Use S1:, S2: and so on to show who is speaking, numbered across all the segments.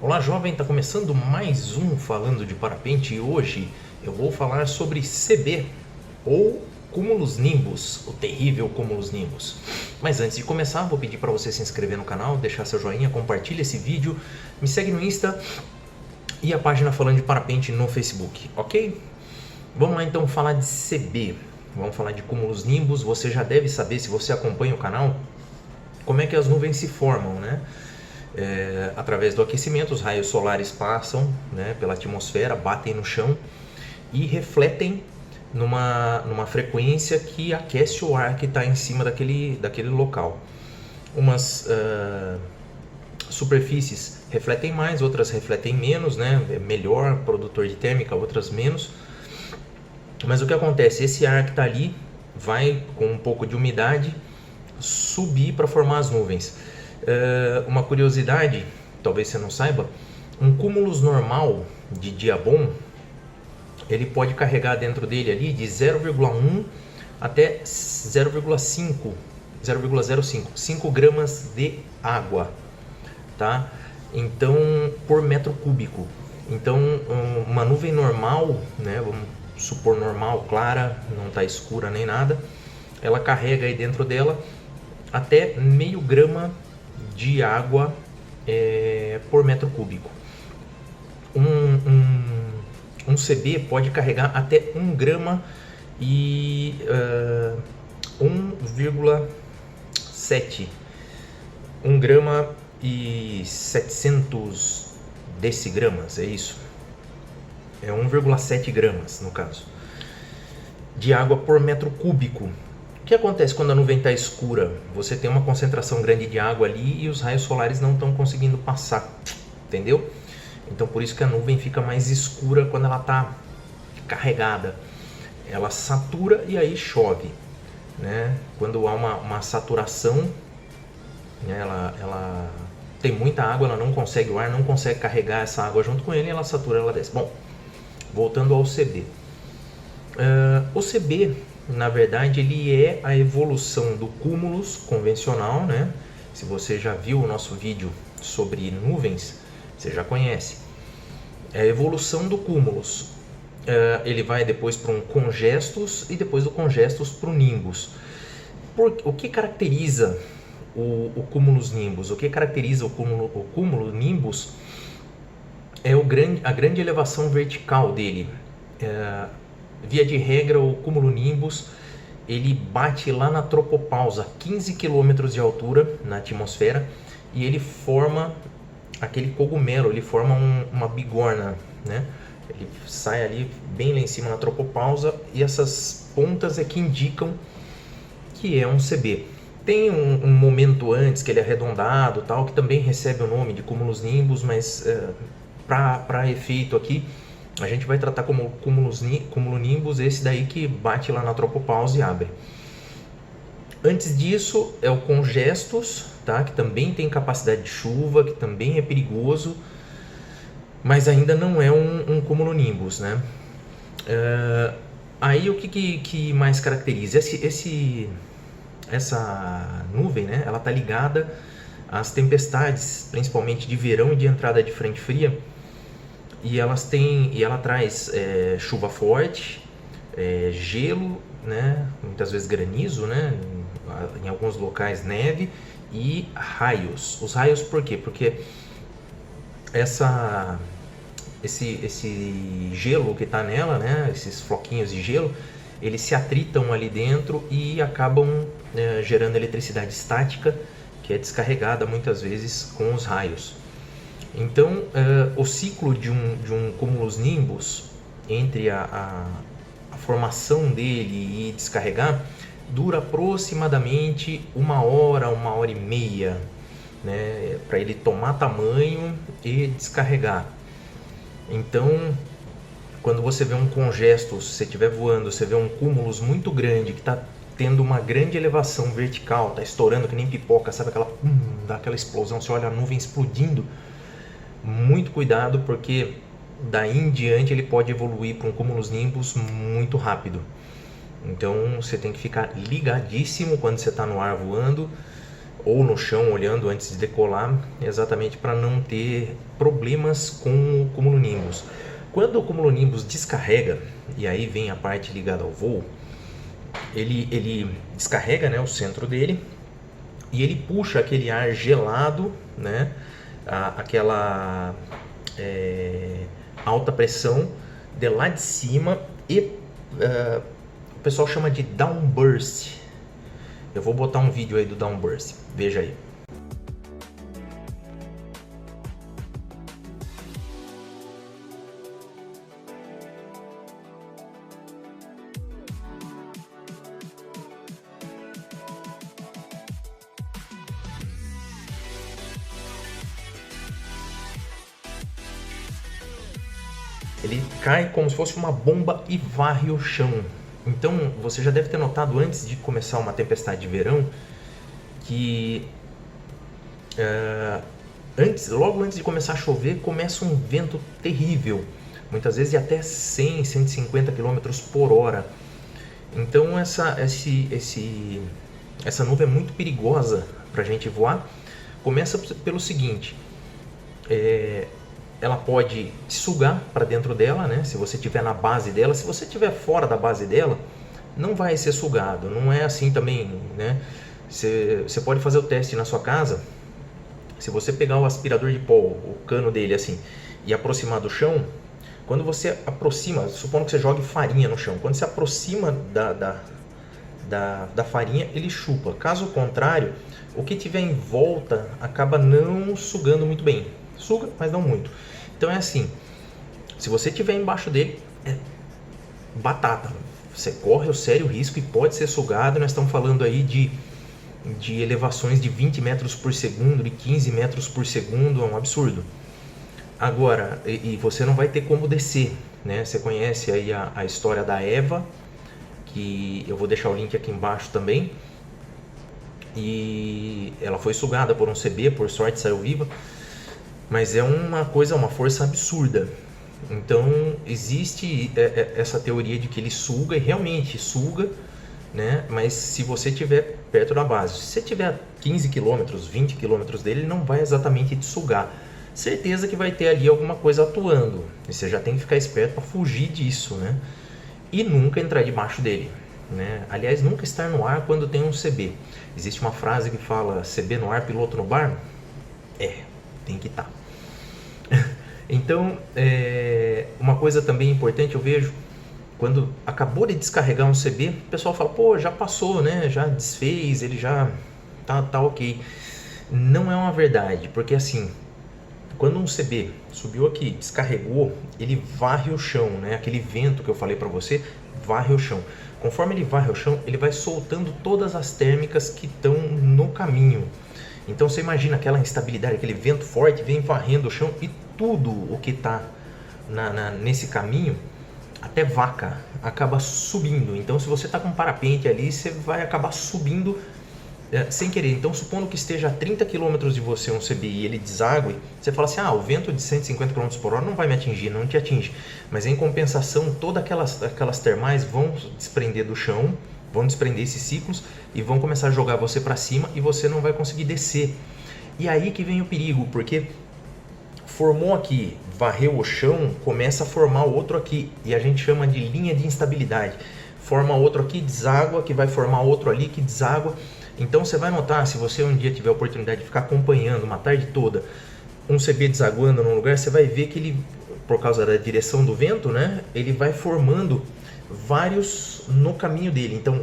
S1: Olá jovem, está começando mais um Falando de Parapente e hoje eu vou falar sobre CB ou Cumulus Nimbus, o terrível Cumulus Nimbus. Mas antes de começar, vou pedir para você se inscrever no canal, deixar seu joinha, compartilha esse vídeo, me segue no Insta e a página Falando de Parapente no Facebook, ok? Vamos lá então falar de CB, vamos falar de Cumulus Nimbus. Você já deve saber, se você acompanha o canal, como é que as nuvens se formam, né? Através do aquecimento, os raios solares passam, né, pela atmosfera, batem no chão e refletem numa frequência que aquece o ar que está em cima daquele local. Umas superfícies refletem mais, outras refletem menos, né, é melhor produtor de térmica, outras menos. Mas o que acontece? Esse ar que está ali vai, com um pouco de umidade, subir para formar as nuvens. Uma curiosidade, talvez você não saiba, um cúmulus normal de dia bom, ele pode carregar dentro dele ali de 0,1 até 0,5, 5 gramas de água, tá? Então, por metro cúbico. Então, uma nuvem normal, né, vamos supor normal, clara, não está escura nem nada, ela carrega aí dentro dela até meio grama de água por metro cúbico. Um CB pode carregar até 1 grama e 1,7 1 grama e 700 decigramas, é isso? É 1,7 gramas no caso de água por metro cúbico. O que acontece quando a nuvem está escura? Você tem uma concentração grande de água ali e os raios solares não estão conseguindo passar, entendeu? Então por isso que a nuvem fica mais escura quando ela está carregada. Ela satura e aí chove, né? Quando há uma saturação, né, ela tem muita água, ela não consegue, o ar não consegue carregar essa água junto com ele, ela satura, ela desce. Bom, voltando ao CB. O CB, na verdade, ele é a evolução do cúmulus convencional, né? Se você já viu o nosso vídeo sobre nuvens, você já conhece. É a evolução do cúmulus. Ele vai depois para um congestus e depois do congestus para o nimbus. O que caracteriza o cumulus nimbus? O que caracteriza o cúmulo nimbus é a grande elevação vertical dele. Via de regra, o cumulonimbus ele bate lá na tropopausa, 15 km de altura na atmosfera, e ele forma aquele cogumelo, ele forma uma bigorna, né? Ele sai ali bem lá em cima na tropopausa e essas pontas é que indicam que é um CB. Tem um momento antes que ele é arredondado, tal, que também recebe o nome de cumulus nimbus, mas para efeito aqui a gente vai tratar como cumulonimbus esse daí que bate lá na tropopausa e abre. Antes disso é o congestus, tá? Que também tem capacidade de chuva, que também é perigoso, mas ainda não é um cumulonimbus, né? Aí o que mais caracteriza? Essa nuvem, né? Ela está ligada às tempestades, principalmente de verão e de entrada de frente fria. E ela traz chuva forte, gelo, né? Muitas vezes granizo, né? Em alguns locais neve e raios. Os raios por quê? Porque esse gelo que está nela, né? Esses floquinhos de gelo, eles se atritam ali dentro e acabam gerando eletricidade estática, que é descarregada muitas vezes com os raios. Então, o ciclo de um cumulus nimbus, entre a formação dele e descarregar, dura aproximadamente 1 hora e meia, né, para ele tomar tamanho e descarregar. Então, quando você vê um congestus, se você estiver voando, você vê um cumulus muito grande que está tendo uma grande elevação vertical, está estourando que nem pipoca, sabe dá aquela explosão, você olha a nuvem explodindo. Muito cuidado, porque daí em diante ele pode evoluir para um cumulus nimbus muito rápido. Então você tem que ficar ligadíssimo quando você está no ar voando, ou no chão olhando antes de decolar, exatamente para não ter problemas com o cumulonimbus. Quando o cumulonimbus descarrega, e aí vem a parte ligada ao voo, ele descarrega, né, o centro dele, e ele puxa aquele ar gelado, né, aquela alta pressão de lá de cima, e o pessoal chama de downburst. Eu vou botar um vídeo aí do downburst, veja aí. Ele cai como se fosse uma bomba e varre o chão. Então você já deve ter notado antes de começar uma tempestade de verão que logo antes de começar a chover começa um vento terrível, muitas vezes de até 100, 150 km por hora. Então essa nuvem é muito perigosa para a gente voar. Começa pelo seguinte, ela pode te sugar para dentro dela, né? Se você estiver na base dela. Se você estiver fora da base dela, não vai ser sugado. Não é assim também, né? Você pode fazer o teste na sua casa. Se você pegar o aspirador de pó, o cano dele assim, e aproximar do chão, quando você aproxima, supondo que você jogue farinha no chão, quando você aproxima da farinha, ele chupa. Caso contrário, o que tiver em volta acaba não sugando muito bem. Suga, mas não muito. Então é assim, se você estiver embaixo dele, é batata. Você corre o sério risco e pode ser sugado. Nós estamos falando aí de elevações de 20 metros por segundo, de 15 metros por segundo, é um absurdo. Agora, e você não vai ter como descer, né? Você conhece aí a história da Eva, que eu vou deixar o link aqui embaixo também. E ela foi sugada por um CB, por sorte saiu viva. Mas é uma força absurda. Então existe essa teoria de que ele suga, e realmente suga, né? Mas se você estiver perto da base, se você estiver a 15 km, 20 km dele, ele não vai exatamente te sugar. Certeza que vai ter ali alguma coisa atuando, e você já tem que ficar esperto para fugir disso, né? E nunca entrar debaixo dele, né? Aliás, nunca estar no ar quando tem um CB. Existe uma frase que fala: CB no ar, piloto no bar? Tem que estar. Então, uma coisa também importante, eu vejo, quando acabou de descarregar um CB, o pessoal fala: pô, já passou, né? Já desfez, ele já tá ok. Não é uma verdade, porque assim, quando um CB subiu aqui, descarregou, ele varre o chão, né? Aquele vento que eu falei para você, varre o chão. Conforme ele varre o chão, ele vai soltando todas as térmicas que estão no caminho. Então você imagina aquela instabilidade, aquele vento forte vem varrendo o chão, e tudo o que está nesse caminho, até vaca, acaba subindo. Então se você está com um parapente ali, você vai acabar subindo sem querer. Então supondo que esteja a 30 km de você um CB e ele desague, você fala assim: o vento de 150 km por hora não vai me atingir, não te atinge. Mas em compensação, todas aquelas termais vão desprender do chão, vão desprender esses ciclos e vão começar a jogar você para cima, e você não vai conseguir descer. E aí que vem o perigo, porque formou aqui, varreu o chão, começa a formar outro aqui, e a gente chama de linha de instabilidade. Forma outro aqui, deságua, que vai formar outro ali, que deságua. Então você vai notar, se você um dia tiver a oportunidade de ficar acompanhando uma tarde toda um CB desaguando num lugar, você vai ver que ele, por causa da direção do vento, né, ele vai formando vários no caminho dele. Então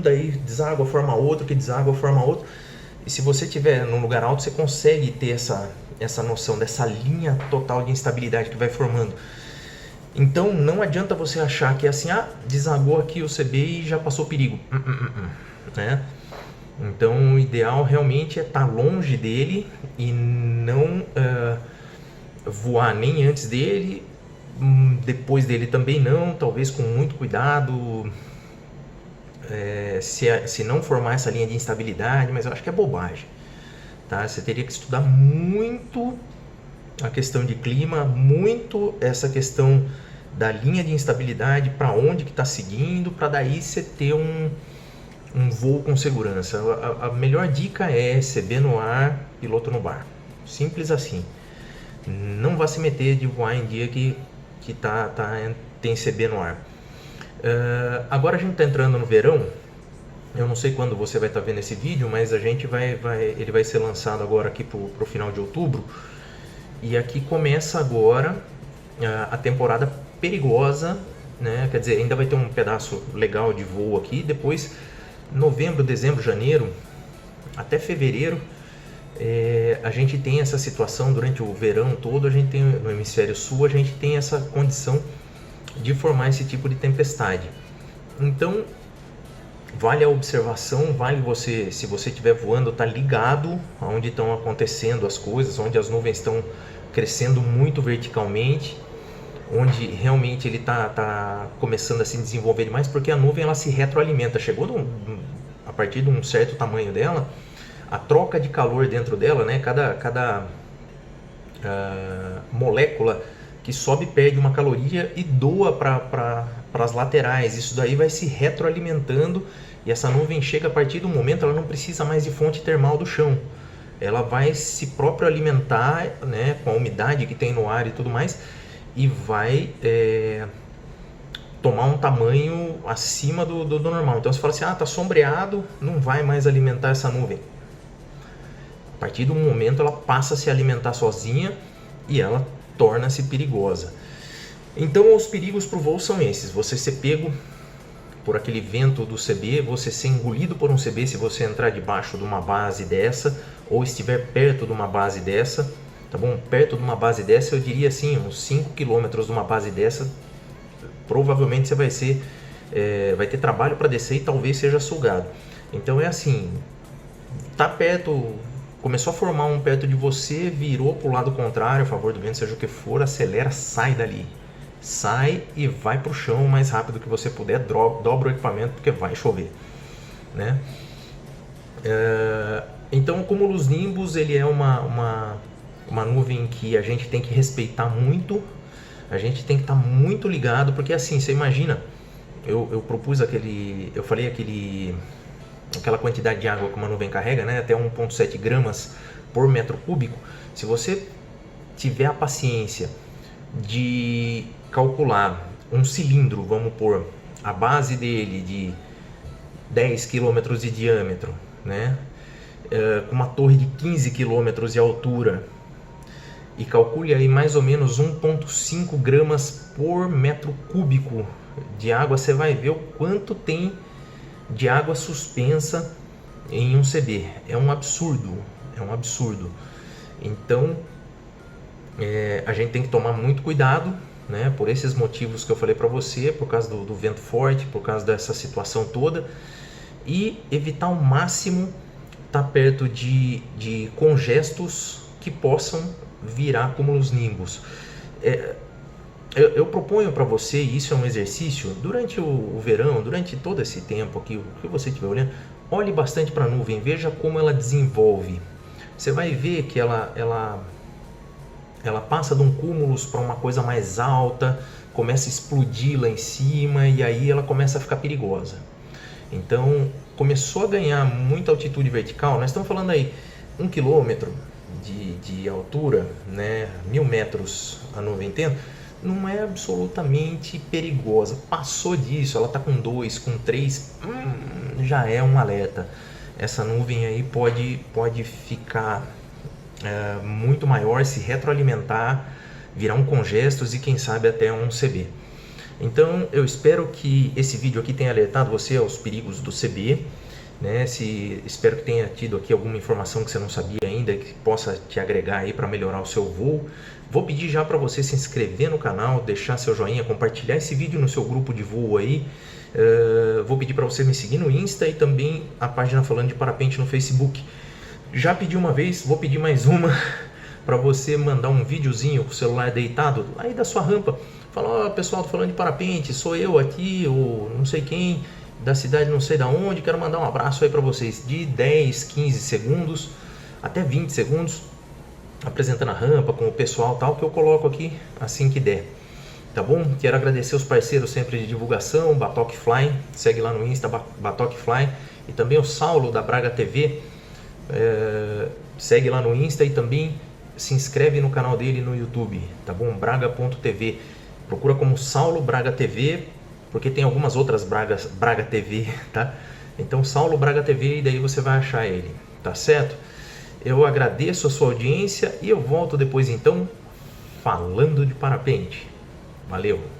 S1: daí deságua, forma outro, que deságua, forma outro. E se você estiver num lugar alto, você consegue ter essa noção dessa linha total de instabilidade que vai formando. Então não adianta você achar que é assim: desagou aqui o CB e já passou perigo, né? Então o ideal realmente é estar longe dele e não voar nem antes dele, depois dele também não, talvez com muito cuidado, se não formar essa linha de instabilidade, mas eu acho que é bobagem, tá? Você teria que estudar muito a questão de clima, muito essa questão da linha de instabilidade, para onde que está seguindo, para daí você ter um voo com segurança. A melhor dica é CB no ar, piloto no bar. Simples assim. Não vá se meter de voar em dia que tem CB no ar. Agora a gente está entrando no verão. Eu não sei quando você vai estar vendo esse vídeo, mas ele vai ser lançado agora aqui pro final de outubro. E aqui começa agora a temporada perigosa, né? Quer dizer, ainda vai ter um pedaço legal de voo aqui. Depois, novembro, dezembro, janeiro, até fevereiro, a gente tem essa situação durante o verão todo. A gente tem no hemisfério sul, a gente tem essa condição de formar esse tipo de tempestade. Então, vale a observação, vale você, se você estiver voando, estar ligado aonde estão acontecendo as coisas, onde as nuvens estão crescendo muito verticalmente, onde realmente ele está começando a se desenvolver demais, porque a nuvem ela se retroalimenta. A partir de um certo tamanho dela, a troca de calor dentro dela, né, cada molécula que sobe perde uma caloria e doa para as laterais. Isso daí vai se retroalimentando e essa nuvem chega a partir do momento, ela não precisa mais de fonte termal do chão. Ela vai se próprio alimentar, né, com a umidade que tem no ar e tudo mais, e vai tomar um tamanho acima do normal. Então você fala assim, está sombreado, não vai mais alimentar essa nuvem. A partir do momento ela passa a se alimentar sozinha e ela torna-se perigosa. Então os perigos para o voo são esses: você ser pego por aquele vento do CB, você ser engolido por um CB se você entrar debaixo de uma base dessa, ou estiver perto de uma base dessa, tá bom? Perto de uma base dessa, eu diria assim, uns 5 km de uma base dessa, provavelmente você vai ter trabalho para descer e talvez seja sugado. Então é assim, tá perto, começou a formar um perto de você, virou para o lado contrário, a favor do vento, seja o que for, acelera, sai dali. Sai e vai para o chão o mais rápido que você puder, dobra o equipamento porque vai chover, né? Então o cumulus nimbus ele é uma nuvem que a gente tem que respeitar muito, a gente tem que estar muito ligado, porque assim, você imagina, eu propus eu falei aquela quantidade de água que uma nuvem carrega, né, até 1,7 gramas por metro cúbico. Se você tiver a paciência de calcular um cilindro, vamos pôr a base dele de 10 km de diâmetro, né, com uma torre de 15 km de altura, e calcule aí mais ou menos 1,5 gramas por metro cúbico de água, você vai ver o quanto tem de água suspensa em um CB. É um absurdo, é um absurdo. Então a gente tem que tomar muito cuidado, né, por esses motivos que eu falei para você, por causa do vento forte, por causa dessa situação toda, e evitar ao máximo estar perto de congestos que possam virar cumulus nimbus. Eu proponho para você, isso é um exercício, durante o verão, durante todo esse tempo aqui, o que você estiver olhando, olhe bastante para a nuvem, veja como ela desenvolve. Você vai ver que ela passa de um cúmulus para uma coisa mais alta, começa a explodir lá em cima e aí ela começa a ficar perigosa. Então, começou a ganhar muita altitude vertical, nós estamos falando aí 1 km de altura, né, 1000 metros a nuvem tendo, não é absolutamente perigosa. Passou disso, ela está com 2, com 3, já é um alerta. Essa nuvem aí pode ficar muito maior, se retroalimentar, virar um congestos e quem sabe até um CB. Então eu espero que esse vídeo aqui tenha alertado você aos perigos do CB, né? Espero que tenha tido aqui alguma informação que você não sabia ainda, que possa te agregar aí para melhorar o seu voo. Vou pedir já para você se inscrever no canal, deixar seu joinha, compartilhar esse vídeo no seu grupo de voo aí. Vou pedir para você me seguir no Insta e também a página Falando de Parapente no Facebook. Já pedi uma vez, vou pedir mais uma, para você mandar um videozinho com o celular deitado aí da sua rampa. Fala, pessoal, tô falando de parapente, sou eu aqui, ou não sei quem, da cidade não sei da onde, quero mandar um abraço aí para vocês, de 10, 15 segundos, até 20 segundos, apresentando a rampa com o pessoal tal, que eu coloco aqui assim que der. Tá bom? Quero agradecer os parceiros sempre de divulgação, Batoque Fly, segue lá no Insta, Batoque Fly, e também o Saulo da Braga TV. Segue lá no Insta e também se inscreve no canal dele no YouTube, tá bom? Braga.tv. Procura como Saulo Braga TV, porque tem algumas outras Braga TV, tá? Então Saulo Braga TV, e daí você vai achar ele, tá certo? Eu agradeço a sua audiência e eu volto depois então falando de parapente. Valeu!